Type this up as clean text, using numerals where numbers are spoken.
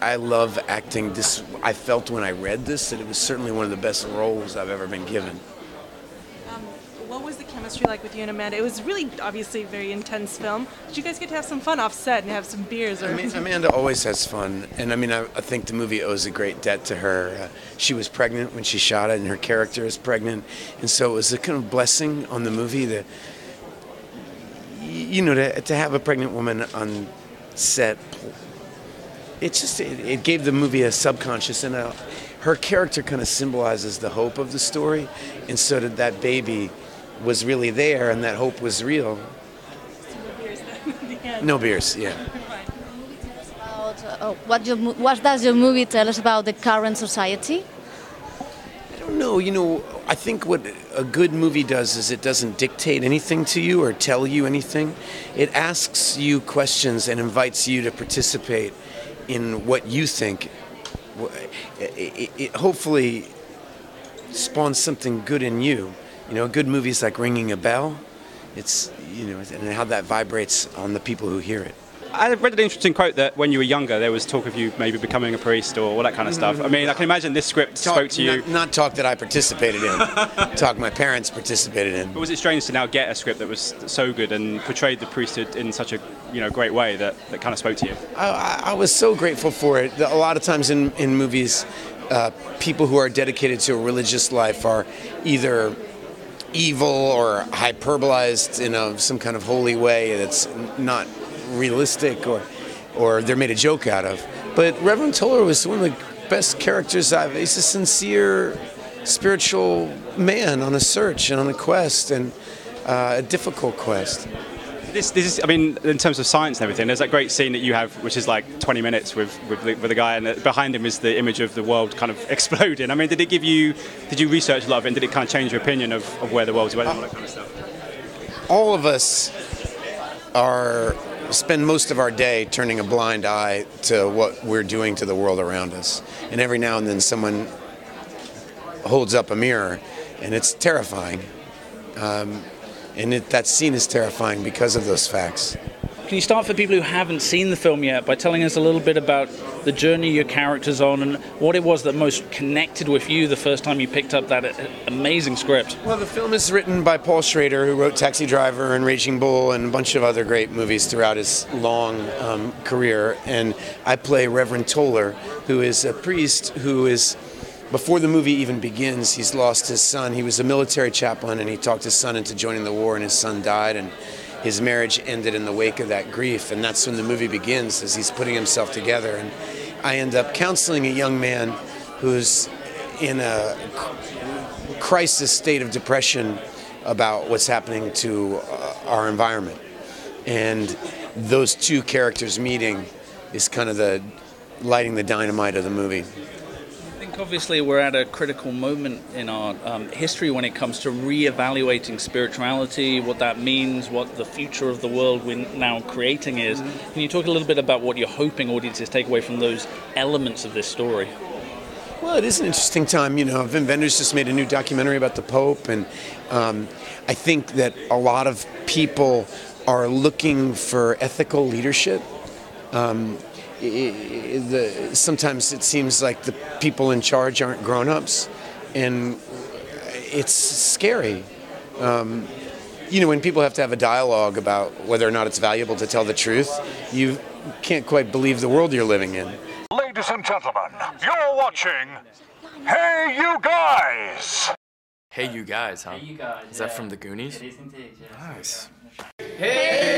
I love acting. I felt when I read this that it was certainly one of the best roles I've ever been given. What was the chemistry like with you and Amanda? It was really, obviously, a very intense film. Did you guys get to have some fun off set and have some beers? Or Amanda always has fun, and I think the movie owes a great debt to her. She was pregnant when she shot it, and her character is pregnant, and so it was a kind of blessing on the movie that, to have a pregnant woman on set. It gave the movie a subconscious, and her character kind of symbolizes the hope of the story, and so did that baby was really there, and that hope was real. So no beers then at the end. No beers, yeah. What does your movie tell us about the current society? I don't know. I think what a good movie does is it doesn't dictate anything to you or tell you anything. It asks you questions and invites you to participate in what you think. It hopefully spawns something good in you. A good movie is like ringing a bell. It's, and how that vibrates on the people who hear it. I read an interesting quote that when you were younger, there was talk of you maybe becoming a priest or all that kind of stuff. I mean, I can imagine this script spoke to you. Not talk that I participated in. Talk my parents participated in. But was it strange to now get a script that was so good and portrayed the priesthood in such a great way that kind of spoke to you? I was so grateful for it. A lot of times in movies, people who are dedicated to a religious life are either evil or hyperbolized in some kind of holy way that's not realistic, or they're made a joke out of. But Reverend Toller was one of the best characters he's a sincere spiritual man on a search and on a quest, and a difficult quest. This is, I mean, in terms of science and everything, there's that great scene that you have, which is like 20 minutes with the guy, and behind him is the image of the world kind of exploding. I mean, did you research a lot of it, and did it kind of change your opinion of where the world's going and all that kind of stuff? All of us spend most of our day turning a blind eye to what we're doing to the world around us. And every now and then someone holds up a mirror, and it's terrifying. And that scene is terrifying because of those facts. Can you start, for people who haven't seen the film yet, by telling us a little bit about the journey your character's on and what it was that most connected with you the first time you picked up that amazing script? Well, the film is written by Paul Schrader, who wrote Taxi Driver and Raging Bull and a bunch of other great movies throughout his long career. And I play Reverend Toller, who is a priest who is... Before the movie even begins, he's lost his son. He was a military chaplain, and he talked his son into joining the war, and his son died, and his marriage ended in the wake of that grief. And that's when the movie begins, as he's putting himself together. And I end up counseling a young man who's in a crisis state of depression about what's happening to our environment. And those two characters meeting is kind of the lighting the dynamite of the movie. Obviously, we're at a critical moment in our history when it comes to re-evaluating spirituality, what that means, what the future of the world we're now creating is. Can you talk a little bit about what you're hoping audiences take away from those elements of this story? Well, it is an interesting time. Vin Wenders just made a new documentary about the Pope, and I think that a lot of people are looking for ethical leadership. Sometimes it seems like the people in charge aren't grown-ups, and it's scary. When people have to have a dialogue about whether or not it's valuable to tell the truth, you can't quite believe the world you're living in. Ladies and gentlemen, you're watching Hey You Guys! Hey You Guys, huh? Hey You Guys. Is that from the Goonies? It is indeed, yes. Nice. Hey